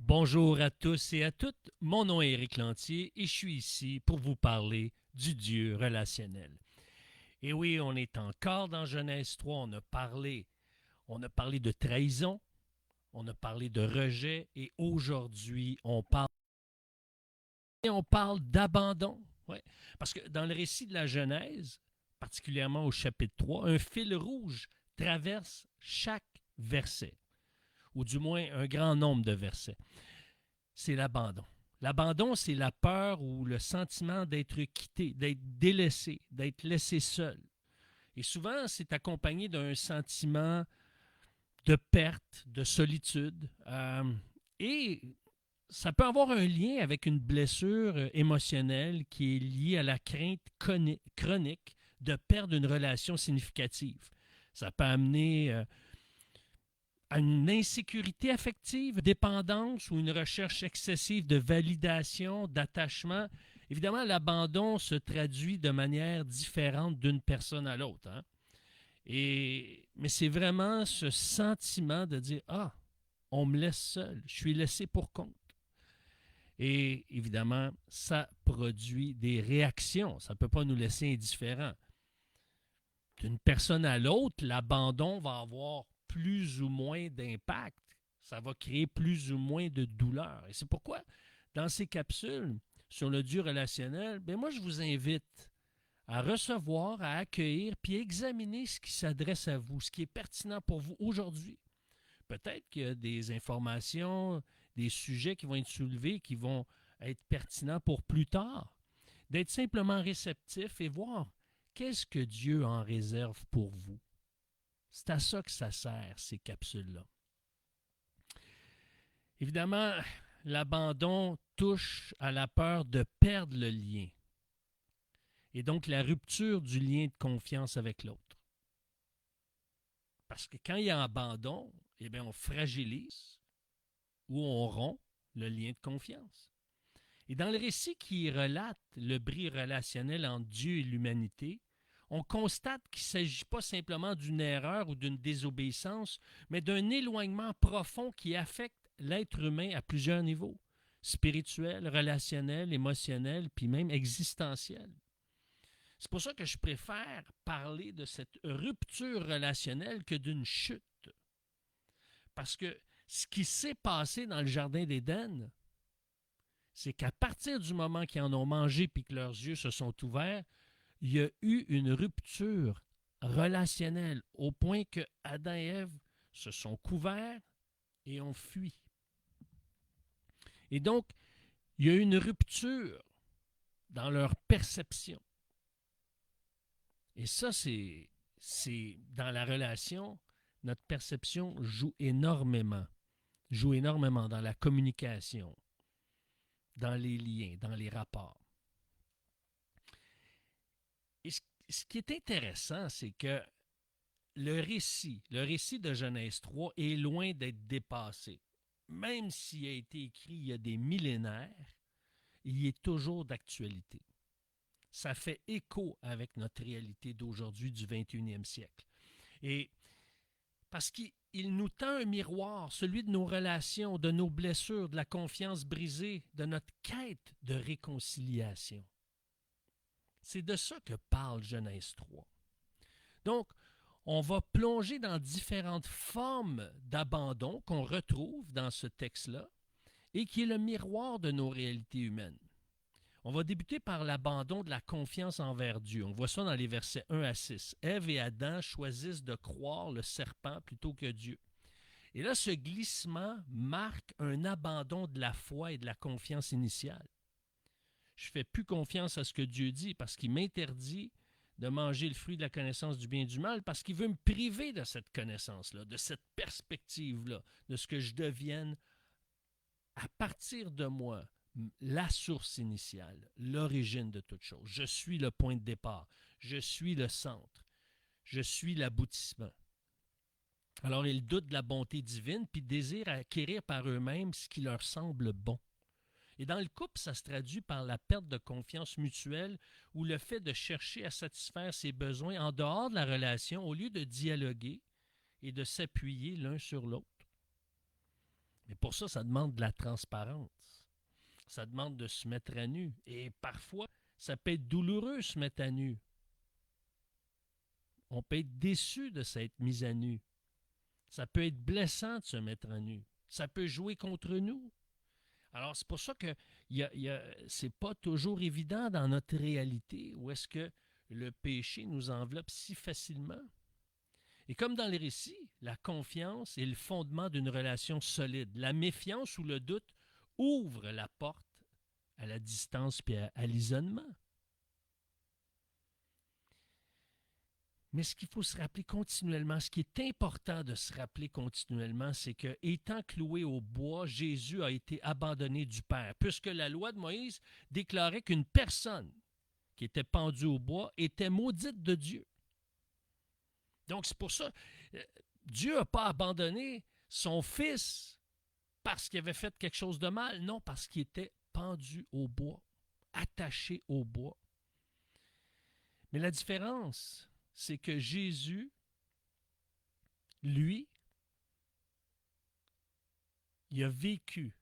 Bonjour à tous et à toutes, mon nom est Éric Lantier et je suis ici pour vous parler du Dieu relationnel. Et oui, on est encore dans Genèse 3, on a parlé de trahison, on a parlé de rejet et aujourd'hui on parle d'abandon. Ouais. Parce que dans le récit de la Genèse, particulièrement au chapitre 3, un fil rouge traverse chaque verset, ou du moins un grand nombre de versets. C'est l'abandon. L'abandon, c'est la peur ou le sentiment d'être quitté, d'être délaissé, d'être laissé seul. Et souvent, c'est accompagné d'un sentiment de perte, de solitude. Et ça peut avoir un lien avec une blessure émotionnelle qui est liée à la crainte chronique de perdre une relation significative. Ça peut amener à une insécurité affective, dépendance ou une recherche excessive de validation, d'attachement. Évidemment, l'abandon se traduit de manière différente d'une personne à l'autre. Hein? Mais c'est vraiment ce sentiment de dire, ah, on me laisse seul, je suis laissé pour compte. Et évidemment, ça produit des réactions. Ça ne peut pas nous laisser indifférents. D'une personne à l'autre, l'abandon va avoir plus ou moins d'impact. Ça va créer plus ou moins de douleur. Et c'est pourquoi, dans ces capsules sur le Dieu relationnel, moi, je vous invite à recevoir, à accueillir, puis examiner ce qui s'adresse à vous, ce qui est pertinent pour vous aujourd'hui. Peut-être qu'il y a des informations, des sujets qui vont être soulevés, qui vont être pertinents pour plus tard. D'être simplement réceptif et voir qu'est-ce que Dieu en réserve pour vous. C'est à ça que ça sert, ces capsules-là. Évidemment, l'abandon touche à la peur de perdre le lien et donc la rupture du lien de confiance avec l'autre. Parce que quand il y a abandon, on fragilise ou on rompt le lien de confiance. Et dans le récit qui relate le bris relationnel entre Dieu et l'humanité, on constate qu'il ne s'agit pas simplement d'une erreur ou d'une désobéissance, mais d'un éloignement profond qui affecte l'être humain à plusieurs niveaux, spirituel, relationnel, émotionnel, puis même existentiel. C'est pour ça que je préfère parler de cette rupture relationnelle que d'une chute. Parce que ce qui s'est passé dans le Jardin d'Éden, c'est qu'à partir du moment qu'ils en ont mangé puis que leurs yeux se sont ouverts, il y a eu une rupture relationnelle au point que Adam et Ève se sont couverts et ont fui. Et donc, il y a eu une rupture dans leur perception. Et ça, c'est dans la relation, notre perception joue énormément dans la communication, dans les liens, dans les rapports. Et ce qui est intéressant, c'est que le récit de Genèse 3 est loin d'être dépassé. Même s'il a été écrit il y a des millénaires, il est toujours d'actualité. Ça fait écho avec notre réalité d'aujourd'hui du 21e siècle. Et parce qu'il nous tend un miroir, celui de nos relations, de nos blessures, de la confiance brisée, de notre quête de réconciliation. C'est de ça que parle Genèse 3. Donc, on va plonger dans différentes formes d'abandon qu'on retrouve dans ce texte-là et qui est le miroir de nos réalités humaines. On va débuter par l'abandon de la confiance envers Dieu. On voit ça dans les versets 1 à 6. Ève et Adam choisissent de croire le serpent plutôt que Dieu. Et là, ce glissement marque un abandon de la foi et de la confiance initiale. Je ne fais plus confiance à ce que Dieu dit parce qu'il m'interdit de manger le fruit de la connaissance du bien et du mal parce qu'il veut me priver de cette connaissance-là, de cette perspective-là, de ce que je devienne à partir de moi la source initiale, l'origine de toute chose. Je suis le point de départ, je suis le centre, je suis l'aboutissement. Alors ils doutent de la bonté divine puis désirent acquérir par eux-mêmes ce qui leur semble bon. Et dans le couple, ça se traduit par la perte de confiance mutuelle ou le fait de chercher à satisfaire ses besoins en dehors de la relation au lieu de dialoguer et de s'appuyer l'un sur l'autre. Mais pour ça, ça demande de la transparence. Ça demande de se mettre à nu. Et parfois, ça peut être douloureux se mettre à nu. On peut être déçu de s'être mis à nu. Ça peut être blessant de se mettre à nu. Ça peut jouer contre nous. Alors, c'est pour ça que c'est pas toujours évident dans notre réalité où est-ce que le péché nous enveloppe si facilement. Et comme dans les récits, la confiance est le fondement d'une relation solide. La méfiance ou le doute ouvre la porte à la distance et à l'isolement. Mais ce qu'il faut se rappeler continuellement, ce qui est important de se rappeler continuellement, c'est que, étant cloué au bois, Jésus a été abandonné du Père, puisque la loi de Moïse déclarait qu'une personne qui était pendue au bois était maudite de Dieu. Donc, c'est pour ça, Dieu n'a pas abandonné son Fils parce qu'il avait fait quelque chose de mal, non, parce qu'il était pendu au bois, attaché au bois. Mais la différence, c'est que Jésus, lui, il a vécu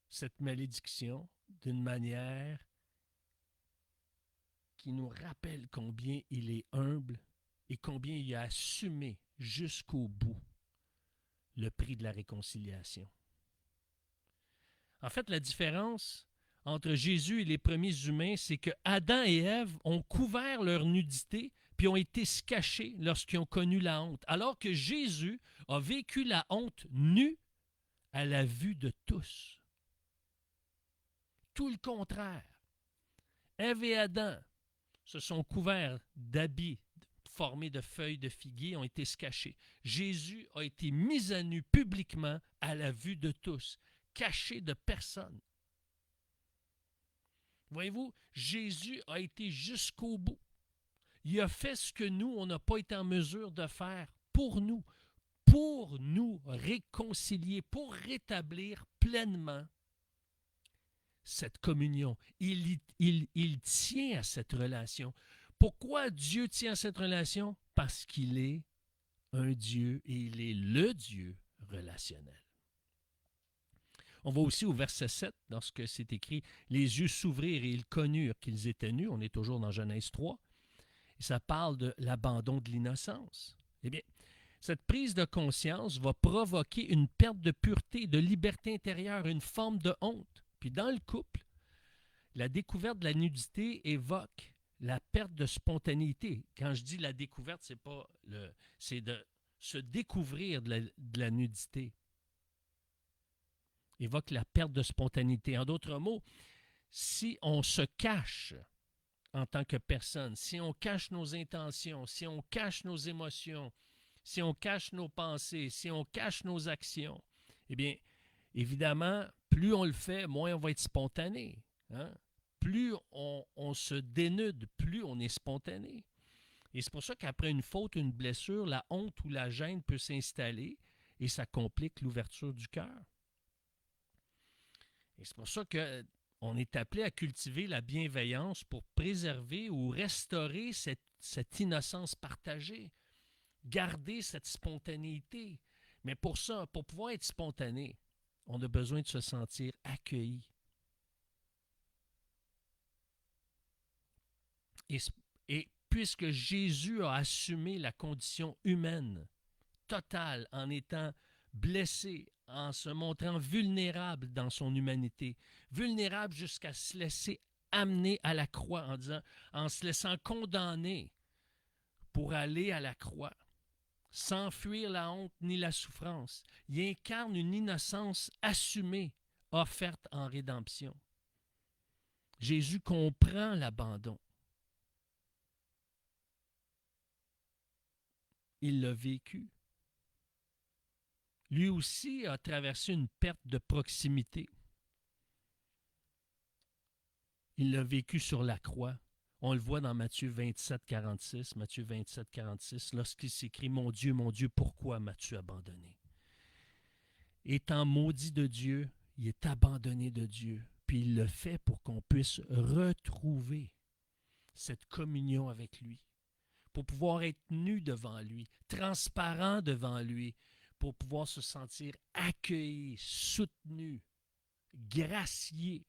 cette malédiction d'une manière qui nous rappelle combien il est humble et combien il a assumé jusqu'au bout le prix de la réconciliation. En fait, la différence entre Jésus et les premiers humains, c'est que Adam et Ève ont couvert leur nudité puis ont été cachés lorsqu'ils ont connu la honte, alors que Jésus a vécu la honte nue à la vue de tous. Tout le contraire. Ève et Adam se sont couverts d'habits formés de feuilles de figuier, ont été cachés. Jésus a été mis à nu publiquement à la vue de tous, caché de personne. Voyez-vous, Jésus a été jusqu'au bout. Il a fait ce que nous, on n'a pas été en mesure de faire pour nous réconcilier, pour rétablir pleinement cette communion. Il tient à cette relation. Pourquoi Dieu tient à cette relation? Parce qu'il est un Dieu et il est le Dieu relationnel. On va aussi au verset 7, lorsque c'est écrit « Les yeux s'ouvrirent et ils connurent qu'ils étaient nus ». On est toujours dans Genèse 3. Et ça parle de l'abandon de l'innocence. Eh bien, cette prise de conscience va provoquer une perte de pureté, de liberté intérieure, une forme de honte. Puis dans le couple, la découverte de la nudité évoque la perte de spontanéité. Quand je dis la découverte, c'est de se découvrir de la nudité. Évoque la perte de spontanéité. En d'autres mots, si on se cache en tant que personne, si on cache nos intentions, si on cache nos émotions, si on cache nos pensées, si on cache nos actions, eh bien, évidemment, plus on le fait, moins on va être spontané. Hein? Plus on se dénude, plus on est spontané. Et c'est pour ça qu'après une faute, une blessure, la honte ou la gêne peut s'installer et ça complique l'ouverture du cœur. Et c'est pour ça qu'on est appelé à cultiver la bienveillance pour préserver ou restaurer cette innocence partagée, garder cette spontanéité. Mais pour ça, pour pouvoir être spontané, on a besoin de se sentir accueilli. Et puisque Jésus a assumé la condition humaine totale en étant blessé, en se montrant vulnérable dans son humanité, vulnérable jusqu'à se laisser amener à la croix en se laissant condamner pour aller à la croix, sans fuir la honte ni la souffrance. Il incarne une innocence assumée, offerte en rédemption. Jésus comprend l'abandon. Il l'a vécu. Lui aussi a traversé une perte de proximité. Il l'a vécu sur la croix. On le voit dans Matthieu 27, 46, Matthieu 27, 46, lorsqu'il s'écrit « Mon Dieu, pourquoi m'as-tu abandonné? » Étant maudit de Dieu, il est abandonné de Dieu. Puis il le fait pour qu'on puisse retrouver cette communion avec lui, pour pouvoir être nu devant lui, transparent devant lui, pour pouvoir se sentir accueilli, soutenu, gracié,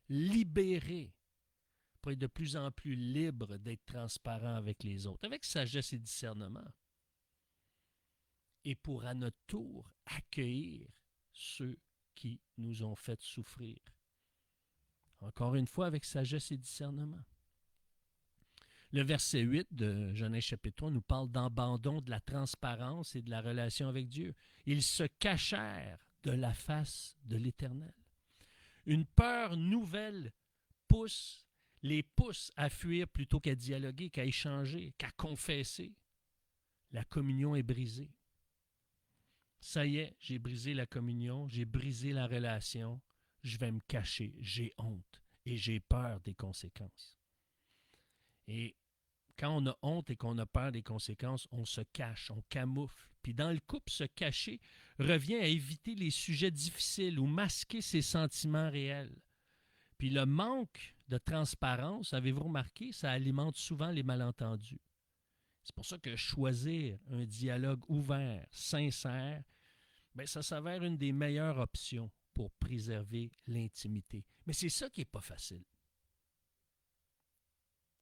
libéré, pour être de plus en plus libre d'être transparent avec les autres, avec sagesse et discernement. Et pour à notre tour accueillir ceux qui nous ont fait souffrir. Encore une fois, avec sagesse et discernement. Le verset 8 de Genèse chapitre 3 nous parle d'abandon de la transparence et de la relation avec Dieu. Ils se cachèrent de la face de l'Éternel. Une peur nouvelle les pousse à fuir plutôt qu'à dialoguer, qu'à échanger, qu'à confesser. La communion est brisée. Ça y est, j'ai brisé la communion, j'ai brisé la relation, je vais me cacher, j'ai honte et j'ai peur des conséquences. Et quand on a honte et qu'on a peur des conséquences, on se cache, on camoufle. Puis dans le couple, se cacher revient à éviter les sujets difficiles ou masquer ses sentiments réels. Puis le manque de transparence, avez-vous remarqué, ça alimente souvent les malentendus. C'est pour ça que choisir un dialogue ouvert, sincère, bien, ça s'avère une des meilleures options pour préserver l'intimité. Mais c'est ça qui n'est pas facile.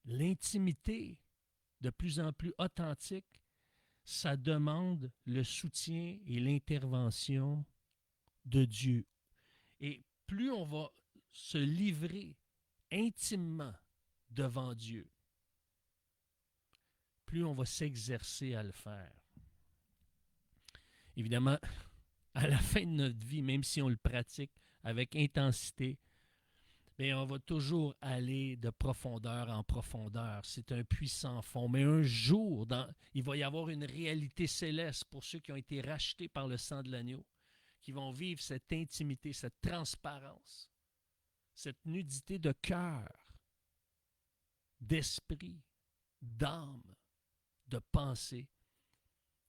L'intimité, de plus en plus authentique, ça demande le soutien et l'intervention de Dieu. Et plus on va se livrer intimement devant Dieu, plus on va s'exercer à le faire. Évidemment, à la fin de notre vie, même si on le pratique avec intensité, mais on va toujours aller de profondeur en profondeur. C'est un puissant fond. Mais un jour, il va y avoir une réalité céleste pour ceux qui ont été rachetés par le sang de l'agneau, qui vont vivre cette intimité, cette transparence, cette nudité de cœur, d'esprit, d'âme, de pensée,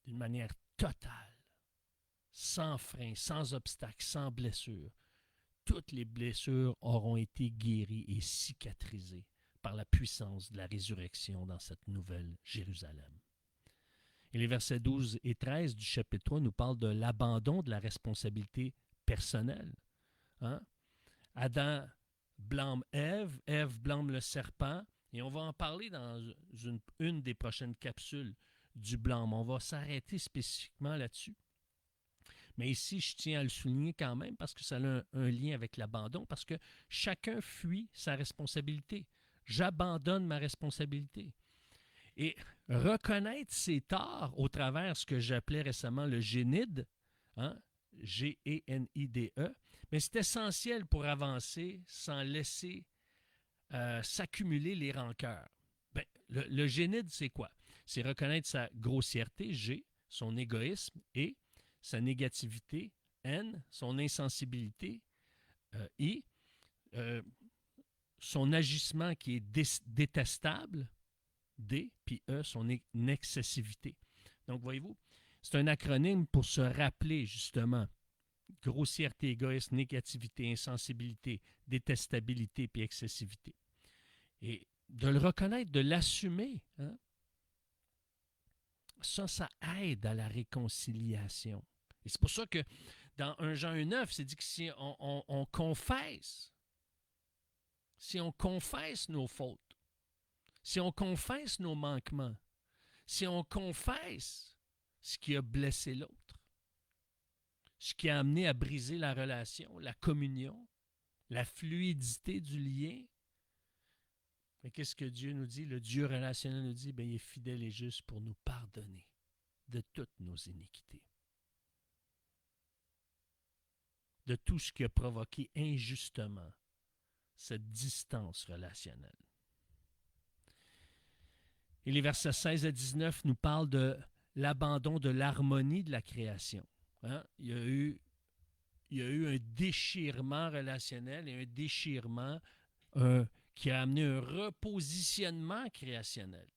d'une manière totale, sans frein, sans obstacle, sans blessure. Toutes les blessures auront été guéries et cicatrisées par la puissance de la résurrection dans cette nouvelle Jérusalem. Et les versets 12 et 13 du chapitre 3 nous parlent de l'abandon de la responsabilité personnelle. Hein? Adam blâme Ève, Ève blâme le serpent, et on va en parler dans une des prochaines capsules du blâme. On va s'arrêter spécifiquement là-dessus. Mais ici, je tiens à le souligner quand même parce que ça a un lien avec l'abandon, parce que chacun fuit sa responsabilité. J'abandonne ma responsabilité. Et reconnaître ses torts au travers de ce que j'appelais récemment le génide, hein, G-E-N-I-D-E, mais c'est essentiel pour avancer sans laisser s'accumuler les rancœurs. Ben, le génide, c'est quoi? C'est reconnaître sa grossièreté, G, son égoïsme, et sa négativité, N, son insensibilité, I, son agissement qui est détestable, D, puis E, son excessivité. Donc, voyez-vous, c'est un acronyme pour se rappeler, justement, grossièreté, égoïsme, négativité, insensibilité, détestabilité, puis excessivité. Et de le reconnaître, de l'assumer, hein, ça aide à la réconciliation. Et c'est pour ça que dans 1 Jean 1,9, c'est dit que si on confesse nos fautes, si on confesse nos manquements, si on confesse ce qui a blessé l'autre, ce qui a amené à briser la relation, la communion, la fluidité du lien, mais qu'est-ce que Dieu nous dit? Le Dieu relationnel nous dit, bien, il est fidèle et juste pour nous pardonner de toutes nos iniquités, de tout ce qui a provoqué injustement cette distance relationnelle. Et les versets 16 à 19 nous parlent de l'abandon de l'harmonie de la création. Hein? Il y a eu un déchirement relationnel et un déchirement qui a amené un repositionnement créationnel.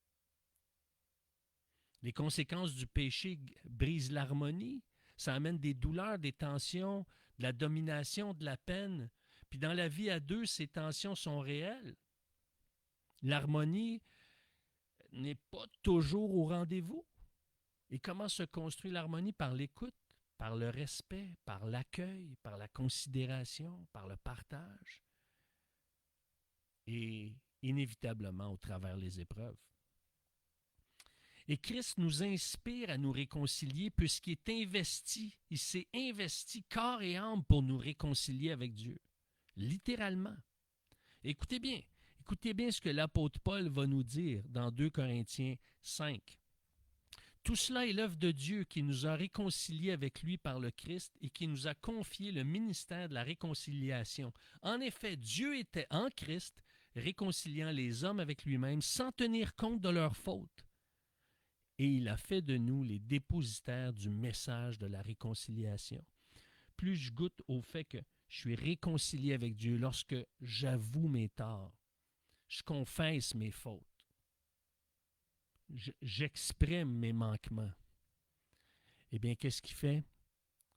Les conséquences du péché brisent l'harmonie. Ça amène des douleurs, des tensions, de la domination, de la peine. Puis dans la vie à deux, ces tensions sont réelles. L'harmonie n'est pas toujours au rendez-vous. Et comment se construit l'harmonie? Par l'écoute, par le respect, par l'accueil, par la considération, par le partage et inévitablement au travers des épreuves. Et Christ nous inspire à nous réconcilier puisqu'il est investi, il s'est investi corps et âme pour nous réconcilier avec Dieu, littéralement. Écoutez bien ce que l'apôtre Paul va nous dire dans 2 Corinthiens 5. Tout cela est l'œuvre de Dieu qui nous a réconciliés avec lui par le Christ et qui nous a confié le ministère de la réconciliation. En effet, Dieu était en Christ, réconciliant les hommes avec lui-même sans tenir compte de leurs fautes. Et il a fait de nous les dépositaires du message de la réconciliation. Plus je goûte au fait que je suis réconcilié avec Dieu lorsque j'avoue mes torts, je confesse mes fautes, j'exprime mes manquements. Eh bien, qu'est-ce qu'il fait?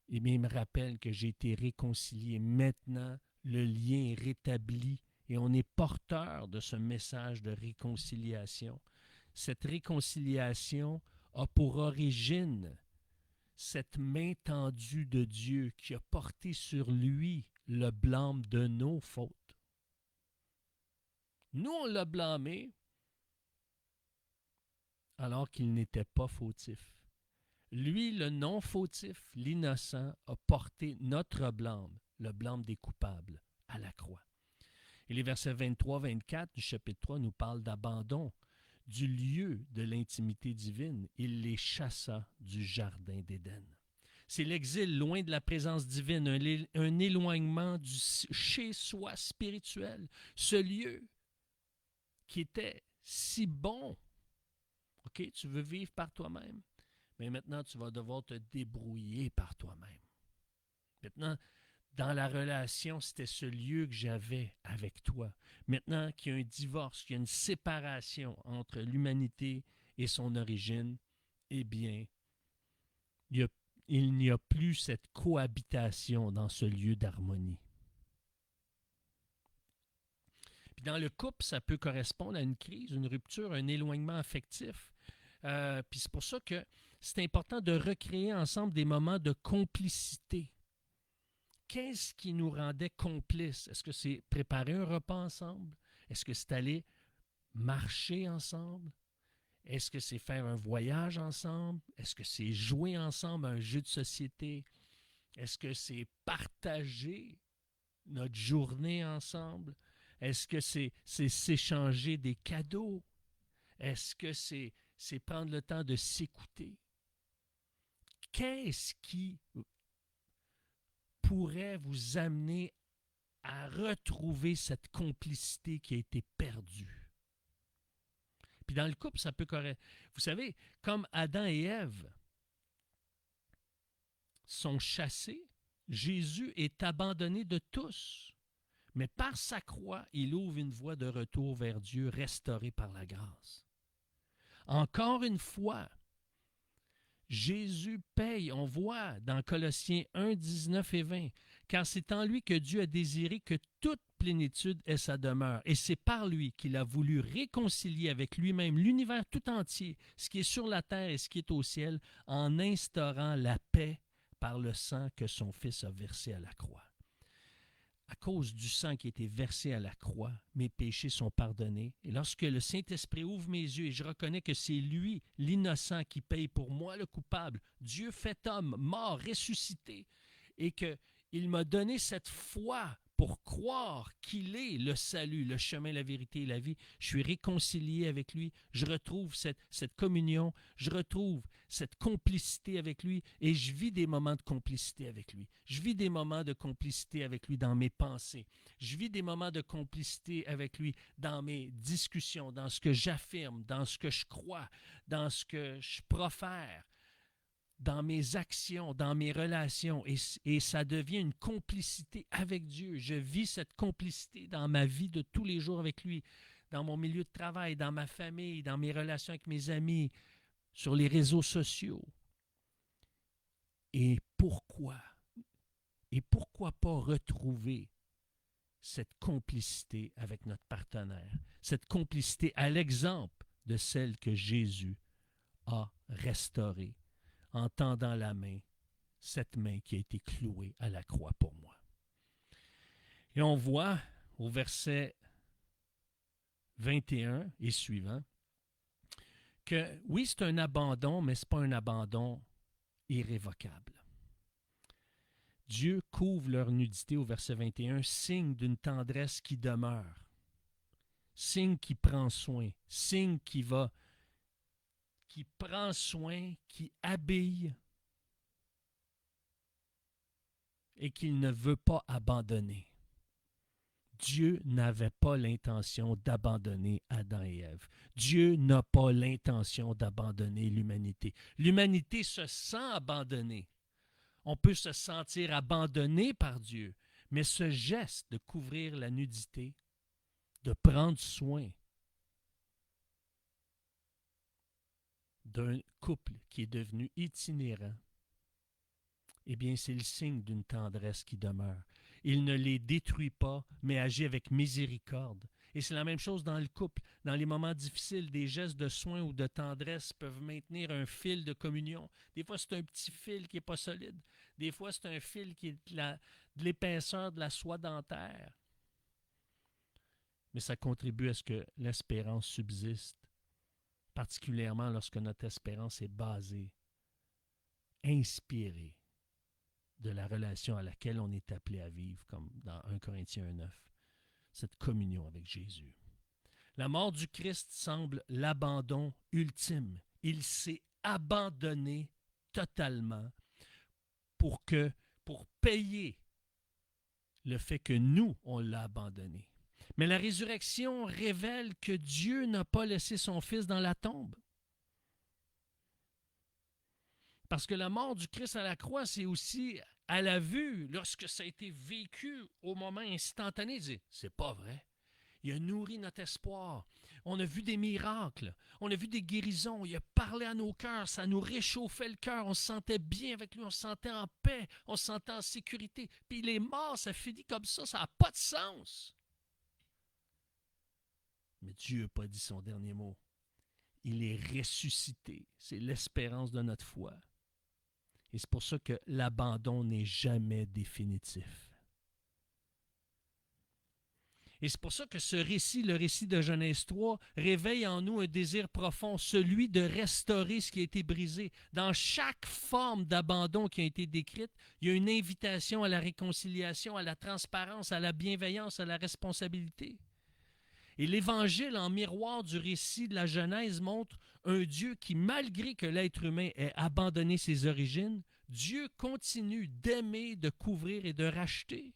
Eh bien, il me rappelle que j'ai été réconcilié. Maintenant, le lien est rétabli et on est porteur de ce message de réconciliation. Cette réconciliation a pour origine cette main tendue de Dieu qui a porté sur lui le blâme de nos fautes. Nous, on l'a blâmé alors qu'il n'était pas fautif. Lui, le non-fautif, l'innocent, a porté notre blâme, le blâme des coupables, à la croix. Et les versets 23-24 du chapitre 3 nous parlent d'abandon du lieu de l'intimité divine. Il les chassa du jardin d'Éden. C'est l'exil loin de la présence divine, un éloignement du chez-soi spirituel. Ce lieu qui était si bon. OK, tu veux vivre par toi-même, mais maintenant tu vas devoir te débrouiller par toi-même. Maintenant, dans la relation, c'était ce lieu que j'avais avec toi. Maintenant qu'il y a un divorce, qu'il y a une séparation entre l'humanité et son origine, eh bien, il n'y a plus cette cohabitation dans ce lieu d'harmonie. Puis dans le couple, ça peut correspondre à une crise, une rupture, un éloignement affectif. Puis c'est pour ça que c'est important de recréer ensemble des moments de complicité. Qu'est-ce qui nous rendait complices? Est-ce que c'est préparer un repas ensemble? Est-ce que c'est aller marcher ensemble? Est-ce que c'est faire un voyage ensemble? Est-ce que c'est jouer ensemble à un jeu de société? Est-ce que c'est partager notre journée ensemble? Est-ce que c'est s'échanger des cadeaux? Est-ce que c'est prendre le temps de s'écouter? Qu'est-ce qui pourrait vous amener à retrouver cette complicité qui a été perdue? Puis dans le couple, ça peut correspondre. Vous savez, comme Adam et Ève sont chassés, Jésus est abandonné de tous. Mais par sa croix, il ouvre une voie de retour vers Dieu, restaurée par la grâce. Encore une fois, Jésus paye, on voit dans Colossiens 1, 19 et 20, car c'est en lui que Dieu a désiré que toute plénitude ait sa demeure, et c'est par lui qu'il a voulu réconcilier avec lui-même l'univers tout entier, ce qui est sur la terre et ce qui est au ciel, en instaurant la paix par le sang que son Fils a versé à la croix. À cause du sang qui a été versé à la croix, mes péchés sont pardonnés. Et lorsque le Saint-Esprit ouvre mes yeux et je reconnais que c'est lui, l'innocent, qui paye pour moi le coupable, Dieu fait homme, mort, ressuscité, et qu'il m'a donné cette foi pour croire qu'il est le salut, le chemin, la vérité et la vie, je suis réconcilié avec lui, je retrouve cette communion, je retrouve cette complicité avec lui et je vis des moments de complicité avec lui. Je vis des moments de complicité avec lui dans mes pensées. Je vis des moments de complicité avec lui dans mes discussions, dans ce que j'affirme, dans ce que je crois, dans ce que je profère, dans mes actions, dans mes relations, et ça devient une complicité avec Dieu. Je vis cette complicité dans ma vie de tous les jours avec lui, dans mon milieu de travail, dans ma famille, dans mes relations avec mes amis, sur les réseaux sociaux. Et pourquoi pas retrouver cette complicité avec notre partenaire, cette complicité à l'exemple de celle que Jésus a restaurée en tendant la main, cette main qui a été clouée à la croix pour moi. Et on voit au verset 21 et suivant que oui, c'est un abandon, mais ce n'est pas un abandon irrévocable. Dieu couvre leur nudité au verset 21, signe d'une tendresse qui demeure, signe qui prend soin, signe qui prend soin, qui habille et qu'il ne veut pas abandonner. Dieu n'avait pas l'intention d'abandonner Adam et Ève. Dieu n'a pas l'intention d'abandonner l'humanité. L'humanité se sent abandonnée. On peut se sentir abandonné par Dieu, mais ce geste de couvrir la nudité, de prendre soin d'un couple qui est devenu itinérant, eh bien, c'est le signe d'une tendresse qui demeure. Il ne les détruit pas, mais agit avec miséricorde. Et c'est la même chose dans le couple. Dans les moments difficiles, des gestes de soin ou de tendresse peuvent maintenir un fil de communion. Des fois, c'est un petit fil qui n'est pas solide. Des fois, c'est un fil qui est de l'épaisseur de la soie dentaire. Mais ça contribue à ce que l'espérance subsiste, particulièrement lorsque notre espérance est basée, inspirée de la relation à laquelle on est appelé à vivre, comme dans 1 Corinthiens 1,9, cette communion avec Jésus. La mort du Christ semble l'abandon ultime. Il s'est abandonné totalement pour payer le fait que nous, on l'a abandonné. Mais la résurrection révèle que Dieu n'a pas laissé son Fils dans la tombe. Parce que la mort du Christ à la croix, c'est aussi à la vue, lorsque ça a été vécu au moment instantané, dit, c'est pas vrai. Il a nourri notre espoir. On a vu des miracles. On a vu des guérisons. Il a parlé à nos cœurs. Ça nous réchauffait le cœur. On se sentait bien avec lui. On se sentait en paix. On se sentait en sécurité. Puis il est mort. Ça finit comme ça. Ça n'a pas de sens. Mais Dieu n'a pas dit son dernier mot. Il est ressuscité. C'est l'espérance de notre foi. Et c'est pour ça que l'abandon n'est jamais définitif. Et c'est pour ça que ce récit, le récit de Genèse 3, réveille en nous un désir profond, celui de restaurer ce qui a été brisé. Dans chaque forme d'abandon qui a été décrite, il y a une invitation à la réconciliation, à la transparence, à la bienveillance, à la responsabilité. Et l'Évangile, en miroir du récit de la Genèse, montre un Dieu qui, malgré que l'être humain ait abandonné ses origines, Dieu continue d'aimer, de couvrir et de racheter.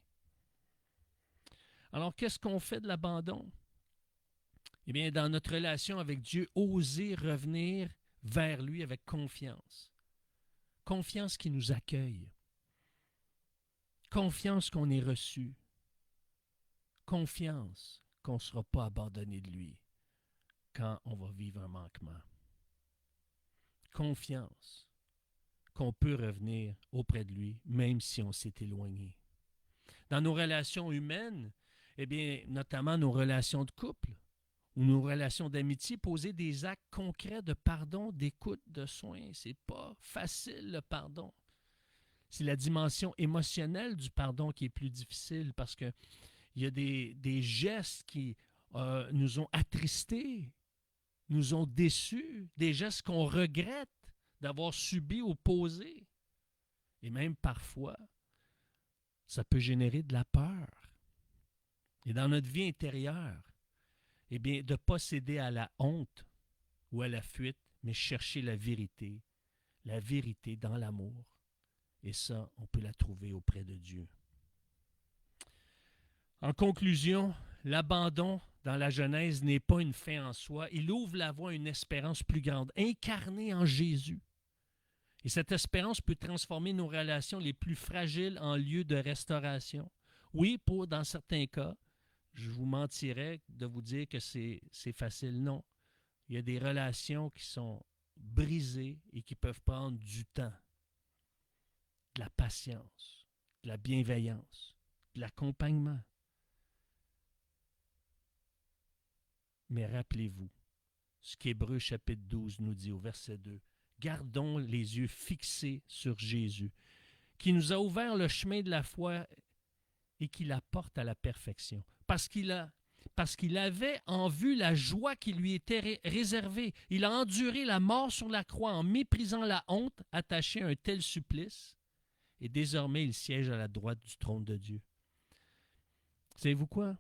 Alors, qu'est-ce qu'on fait de l'abandon? Eh bien, dans notre relation avec Dieu, oser revenir vers lui avec confiance. Confiance qui nous accueille. Confiance qu'on est reçu. Confiance qu'on ne sera pas abandonné de lui quand on va vivre un manquement. Confiance qu'on peut revenir auprès de lui, même si on s'est éloigné. Dans nos relations humaines, eh bien, notamment nos relations de couple ou nos relations d'amitié, poser des actes concrets de pardon, d'écoute, de soin. C'est pas facile, le pardon. C'est la dimension émotionnelle du pardon qui est plus difficile parce qu'il y a des gestes qui nous ont attristés, nous ont déçus, des gestes qu'on regrette d'avoir subi ou posés. Et même parfois, ça peut générer de la peur. Et dans notre vie intérieure, eh bien, de ne pas céder à la honte ou à la fuite, mais chercher la vérité dans l'amour. Et ça, on peut la trouver auprès de Dieu. En conclusion, l'abandon dans la Genèse n'est pas une fin en soi. Il ouvre la voie à une espérance plus grande, incarnée en Jésus. Et cette espérance peut transformer nos relations les plus fragiles en lieu de restauration. Oui, dans certains cas, je vous mentirais de vous dire que c'est facile. Non. Il y a des relations qui sont brisées et qui peuvent prendre du temps, de la patience, de la bienveillance, de l'accompagnement. Mais rappelez-vous ce qu'Hébreux chapitre 12 nous dit au verset 2, Gardons les yeux fixés sur Jésus, qui nous a ouvert le chemin de la foi et qui la porte à la perfection. Parce qu'il avait en vue la joie qui lui était réservée. Il a enduré la mort sur la croix en méprisant la honte attachée à un tel supplice. Et désormais, il siège à la droite du trône de Dieu. Savez-vous quoi?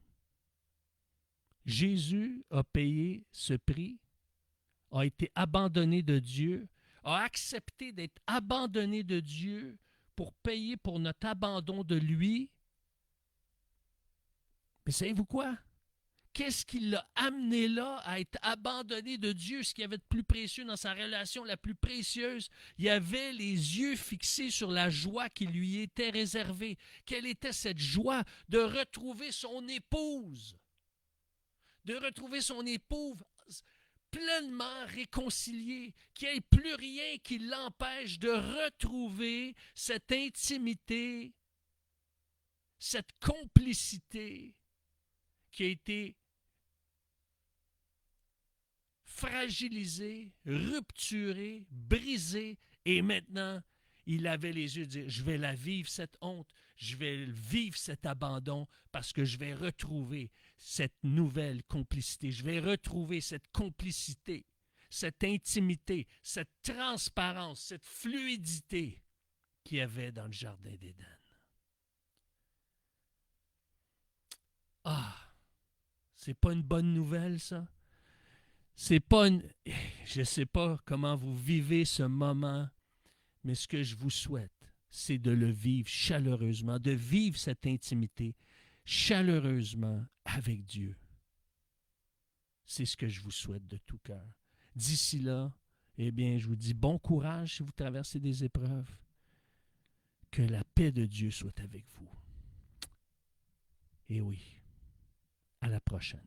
Jésus a payé ce prix, a été abandonné de Dieu, a accepté d'être abandonné de Dieu pour payer pour notre abandon de lui. Mais savez-vous quoi? Qu'est-ce qui l'a amené là à être abandonné de Dieu, ce qu'il y avait de plus précieux dans sa relation la plus précieuse? Il avait les yeux fixés sur la joie qui lui était réservée. Quelle était cette joie de retrouver son épouse? De retrouver son épouse pleinement réconciliée, qu'il n'y ait plus rien qui l'empêche de retrouver cette intimité, cette complicité qui a été fragilisé, rupturé, brisé, et maintenant, il avait les yeux de dire, je vais la vivre cette honte, je vais vivre cet abandon parce que je vais retrouver cette nouvelle complicité, je vais retrouver cette complicité, cette intimité, cette transparence, cette fluidité qu'il y avait dans le jardin d'Éden. Ah, c'est pas une bonne nouvelle, ça? C'est pas une... Je ne sais pas comment vous vivez ce moment, mais ce que je vous souhaite, c'est de le vivre chaleureusement, de vivre cette intimité chaleureusement avec Dieu. C'est ce que je vous souhaite de tout cœur. D'ici là, eh bien, je vous dis bon courage si vous traversez des épreuves. Que la paix de Dieu soit avec vous. Et oui, à la prochaine.